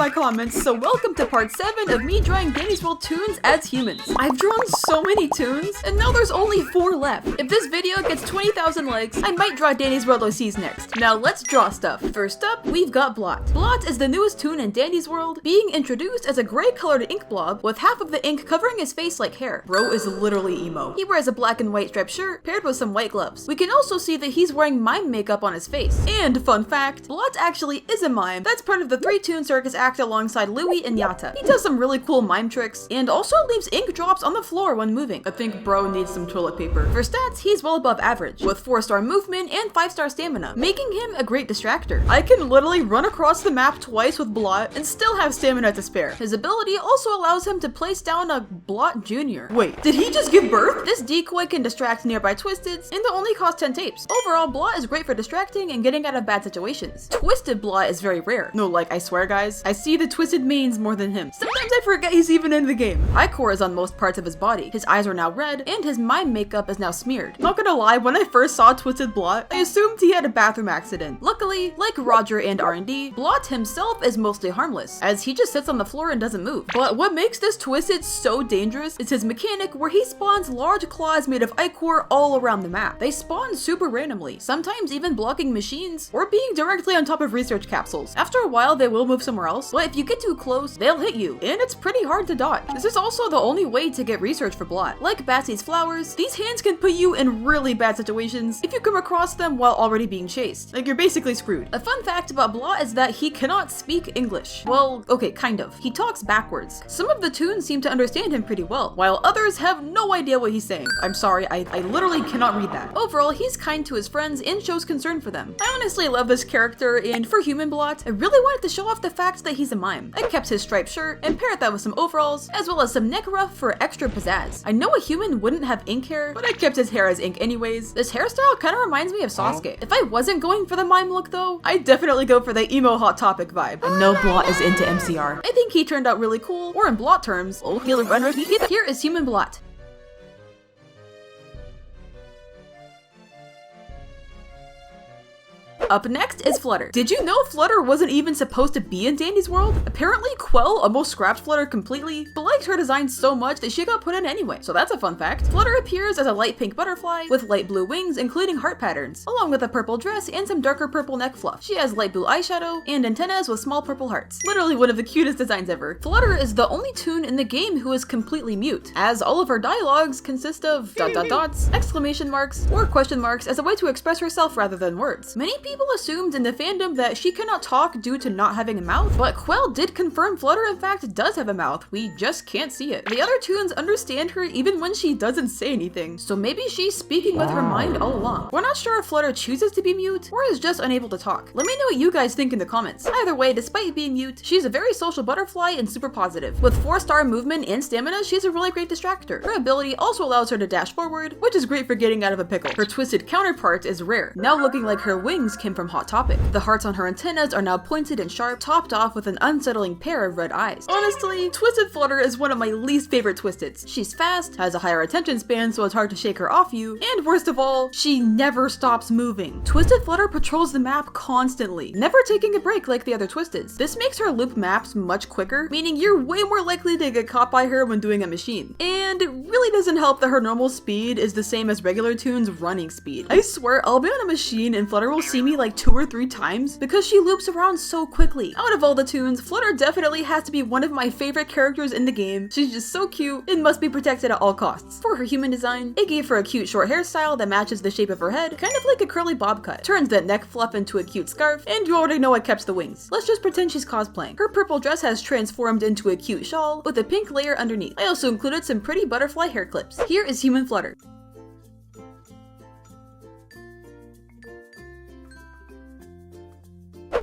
my comments, so welcome to part 7 of me drawing Danny's World Toons as humans. I've drawn so many Toons, and now there's only 4 left. If this video gets 20,000 likes, I might draw Danny's World OCs next. Now let's draw stuff. First up, we've got Blot. Blot is the newest Toon in Danny's World, being introduced as a gray colored ink blob with half of the ink covering his face like hair. Bro is literally emo. He wears a black and white striped shirt paired with some white gloves. We can also see that he's wearing mime makeup on his face. And fun fact, Blot actually is a mime. That's part of the 3 Toon Circus act alongside Louie and Yatta. He does some really cool mime tricks and also leaves ink drops on the floor when moving. I think bro needs some toilet paper. For stats, he's well above average, with 4-star movement and 5-star stamina, making him a great distractor. I can literally run across the map twice with Blot and still have stamina to spare. His ability also allows him to place down a Blot Jr. Wait, did he just give birth? This decoy can distract nearby Twisteds and only cost 10 tapes. Overall, Blot is great for distracting and getting out of bad situations. Twisted Blot is very rare. No, like I swear guys, I see the twisted mains more than him. Sometimes I forget he's even in the game. Ichor is on most parts of his body. His eyes are now red and his mime makeup is now smeared. Not gonna lie, when I first saw Twisted Blot, I assumed he had a bathroom accident. Luckily, like Roger and R&D, Blot himself is mostly harmless, as he just sits on the floor and doesn't move. But what makes this Twisted so dangerous is his mechanic where he spawns large claws made of Ichor all around the map. They spawn super randomly, sometimes even blocking machines or being directly on top of research capsules. After a while, they will move somewhere else, but if you get too close, they'll hit you, and it's pretty hard to dodge. This is also the only way to get research for Blot. Like Bassy's flowers, these hands can put you in really bad situations if you come across them while already being chased. Like, you're basically screwed. A fun fact about Blot is that he cannot speak English. Well, okay, kind of. He talks backwards. Some of the Toons seem to understand him pretty well, while others have no idea what he's saying. I'm sorry, I literally cannot read that. Overall, he's kind to his friends and shows concern for them. I honestly love this character, and for Human Blot, I really wanted to show off the fact that he's a mime. I kept his striped shirt and paired that with some overalls, as well as some neck ruff for extra pizzazz. I know a human wouldn't have ink hair, but I kept his hair as ink anyways. This hairstyle kind of reminds me of Sasuke. If I wasn't going for the mime look though, I'd definitely go for the emo Hot Topic vibe. I know Blot is into MCR. I think he turned out really cool, or in Blot terms, oh, here is Human Blot. Up next is Flutter. Did you know Flutter wasn't even supposed to be in Danny's World? Apparently Quell almost scrapped Flutter completely, but liked her design so much that she got put in anyway, so that's a fun fact. Flutter appears as a light pink butterfly with light blue wings including heart patterns, along with a purple dress and some darker purple neck fluff. She has light blue eyeshadow and antennas with small purple hearts. Literally one of the cutest designs ever. Flutter is the only Toon in the game who is completely mute, as all of her dialogues consist of ... exclamation marks, or question marks as a way to express herself rather than words. Many people assumed in the fandom that she cannot talk due to not having a mouth, but Quell did confirm Flutter in fact does have a mouth, we just can't see it. The other Toons understand her even when she doesn't say anything, so maybe she's speaking with her mind all along. We're not sure if Flutter chooses to be mute or is just unable to talk. Let me know what you guys think in the comments. Either way, despite being mute, she's a very social butterfly and super positive. With 4-star movement and stamina, she's a really great distractor. Her ability also allows her to dash forward, which is great for getting out of a pickle. Her twisted counterpart is rare, now looking like her wings came from Hot Topic. The hearts on her antennas are now pointed and sharp, topped off with an unsettling pair of red eyes. Honestly, Twisted Flutter is one of my least favorite Twisteds. She's fast, has a higher attention span so it's hard to shake her off you, and worst of all, she never stops moving. Twisted Flutter patrols the map constantly, never taking a break like the other Twisteds. This makes her loop maps much quicker, meaning you're way more likely to get caught by her when doing a machine. And it really doesn't help that her normal speed is the same as regular Toon's running speed. I swear, I'll be on a machine and Flutter will see me like 2 or 3 times because she loops around so quickly. Out of all the Toons, Flutter definitely has to be one of my favorite characters in the game. She's just so cute and must be protected at all costs. For her human design, it gave her a cute short hairstyle that matches the shape of her head, kind of like a curly bob cut. Turns that neck fluff into a cute scarf, and you already know I kept the wings. Let's just pretend she's cosplaying. Her purple dress has transformed into a cute shawl with a pink layer underneath. I also included some pretty butterfly hair clips. Here is Human Flutter.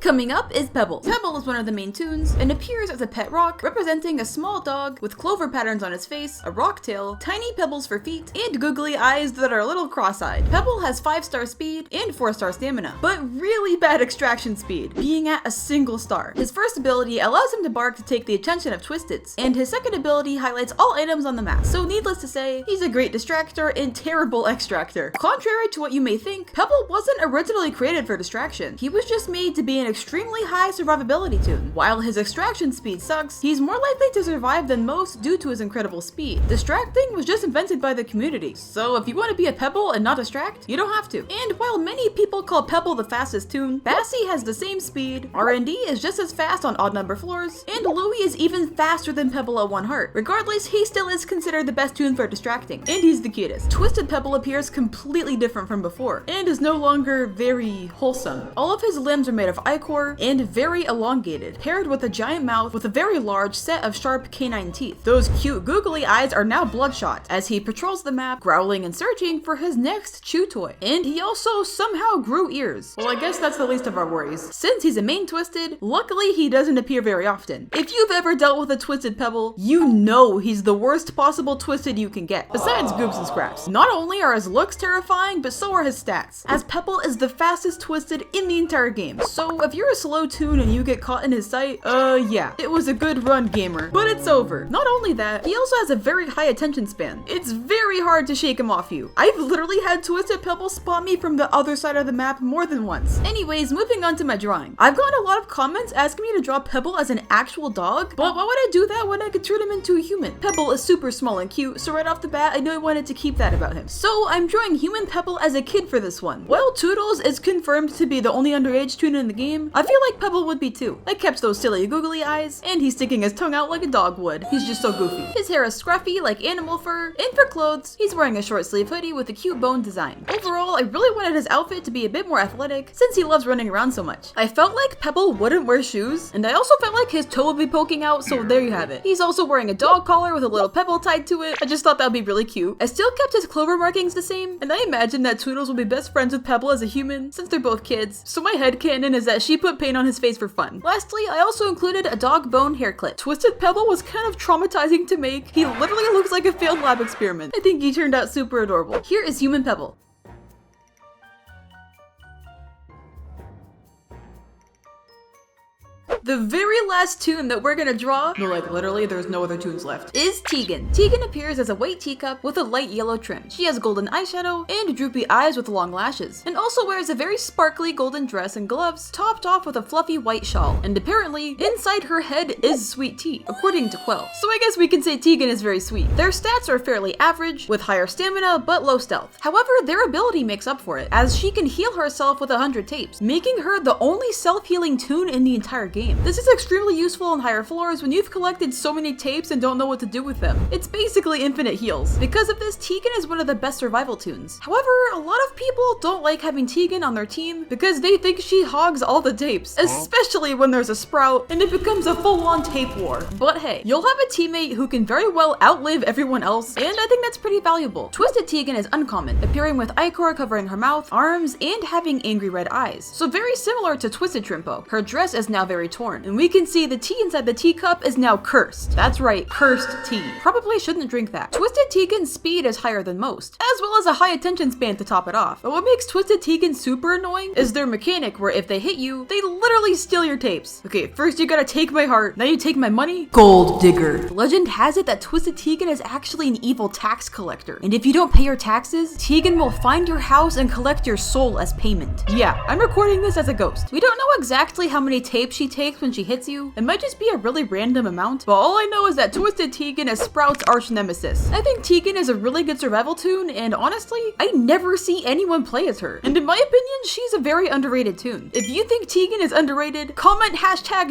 Coming up is Pebble. Pebble is one of the main Toons and appears as a pet rock, representing a small dog with clover patterns on his face, a rock tail, tiny pebbles for feet, and googly eyes that are a little cross-eyed. Pebble has 5-star speed and 4-star stamina, but really bad extraction speed, being at a single star. His first ability allows him to bark to take the attention of Twisteds, and his second ability highlights all items on the map. So needless to say, he's a great distractor and terrible extractor. Contrary to what you may think, Pebble wasn't originally created for distraction. He was just made to be an extremely high survivability toon. While his extraction speed sucks, he's more likely to survive than most due to his incredible speed. Distracting was just invented by the community, so if you want to be a Pebble and not distract, you don't have to. And while many people call Pebble the fastest toon, Bassie has the same speed, R&D is just as fast on odd number floors, and Louie is even faster than Pebble at 1 heart. Regardless, he still is considered the best toon for distracting, and he's the cutest. Twisted Pebble appears completely different from before, and is no longer very wholesome. All of his limbs are made of ichor and very elongated, paired with a giant mouth with a very large set of sharp canine teeth. Those cute googly eyes are now bloodshot as he patrols the map, growling and searching for his next chew toy. And he also somehow grew ears. Well, I guess that's the least of our worries. Since he's a main Twisted, luckily he doesn't appear very often. If you've ever dealt with a Twisted Pebble, you know he's the worst possible Twisted you can get, besides Goops and Scraps. Not only are his looks terrifying, but so are his stats, as Pebble is the fastest Twisted in the entire game. So if you're a slow toon and you get caught in his sight, yeah, it was a good run, gamer. But it's over. Not only that, he also has a very high attention span. It's very hard to shake him off you. I've literally had Twisted Pebble spot me from the other side of the map more than once. Anyways, moving on to my drawing. I've gotten a lot of comments asking me to draw Pebble as an actual dog, but why would I do that when I could turn him into a human? Pebble is super small and cute, so right off the bat, I knew I wanted to keep that about him. So I'm drawing human Pebble as a kid for this one. While Toodles is confirmed to be the only underage toon in the game, I feel like Pebble would be too. I kept those silly googly eyes, and he's sticking his tongue out like a dog would. He's just so goofy. His hair is scruffy like animal fur, and for clothes, he's wearing a short sleeve hoodie with a cute bone design. Overall, I really wanted his outfit to be a bit more athletic since he loves running around so much. I felt like Pebble wouldn't wear shoes, and I also felt like his toe would be poking out, so there you have it. He's also wearing a dog collar with a little pebble tied to it. I just thought that would be really cute. I still kept his clover markings the same, and I imagine that Toodles will be best friends with Pebble as a human since they're both kids, so my headcanon is that she put paint on his face for fun. Lastly, I also included a dog bone hair clip. Twisted Pebble was kind of traumatizing to make. He literally looks like a failed lab experiment. I think he turned out super adorable. Here is human Pebble. The very last toon that we're gonna draw, no, like literally there's no other toons left, is Tegan. Tegan appears as a white teacup with a light yellow trim. She has golden eyeshadow and droopy eyes with long lashes, and also wears a very sparkly golden dress and gloves, topped off with a fluffy white shawl. And apparently, inside her head is sweet tea, according to Quell. So I guess we can say Tegan is very sweet. Their stats are fairly average, with higher stamina but low stealth. However, their ability makes up for it, as she can heal herself with 100 tapes, making her the only self-healing toon in the entire game. This is extremely useful on higher floors when you've collected so many tapes and don't know what to do with them. It's basically infinite heals. Because of this, Tegan is one of the best survival toons. However, a lot of people don't like having Tegan on their team because they think she hogs all the tapes, especially when there's a sprout and it becomes a full-on tape war. But hey, you'll have a teammate who can very well outlive everyone else, and I think that's pretty valuable. Twisted Tegan is uncommon, appearing with ichor covering her mouth, arms, and having angry red eyes. So very similar to Twisted Trimpo. Her dress is now very torn, and we can see the tea inside the teacup is now cursed. That's right, cursed tea. Probably shouldn't drink that. Twisted Tegan's speed is higher than most, as well as a high attention span to top it off. But what makes Twisted Tegan super annoying is their mechanic where if they hit you, they literally steal your tapes. Okay, first you gotta take my heart, now you take my money? Gold digger. Legend has it that Twisted Tegan is actually an evil tax collector, and if you don't pay your taxes, Tegan will find your house and collect your soul as payment. Yeah, I'm recording this as a ghost. We don't know exactly how many tapes she takes when she hits you. It might just be a really random amount, but all I know is that Twisted Tegan is Sprout's arch nemesis. I think Tegan is a really good survival toon, and honestly, I never see anyone play as her. And in my opinion, she's a very underrated toon. If you think Tegan is underrated, comment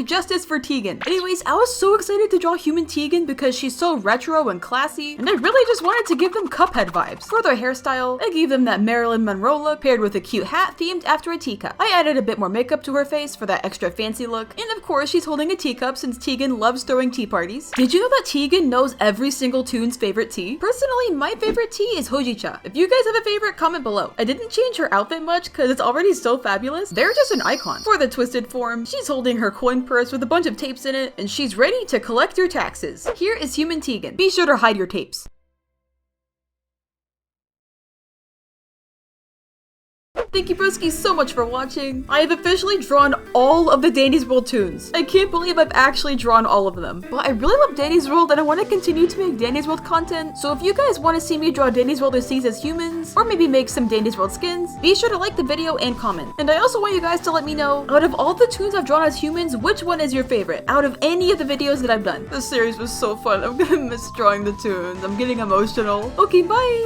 #justice for Tegan. Anyways, I was so excited to draw human Tegan because she's so retro and classy, and I really just wanted to give them Cuphead vibes. For their hairstyle, I gave them that Marilyn Monroe look paired with a cute hat themed after a teacup. I added a bit more makeup to her face for that extra fancy look, and of course, she's holding a teacup since Tegan loves throwing tea parties. Did you know that Tegan knows every single toon's favorite tea? Personally, my favorite tea is Hojicha. If you guys have a favorite, comment below. I didn't change her outfit much because it's already so fabulous. They're just an icon. For the twisted form, she's holding her coin purse with a bunch of tapes in it, and she's ready to collect your taxes. Here is human Tegan. Be sure to hide your tapes. Thank you broski so much for watching. I have officially drawn all of the Danny's World Toons. I can't believe I've actually drawn all of them. But I really love Danny's World and I want to continue to make Danny's World content. So if you guys want to see me draw Danny's World overseas as humans, or maybe make some Danny's World skins, be sure to like the video and comment. And I also want you guys to let me know, out of all the Toons I've drawn as humans, which one is your favorite out of any of the videos that I've done. This series was so fun. I'm gonna miss drawing the Toons. I'm getting emotional. Okay, bye!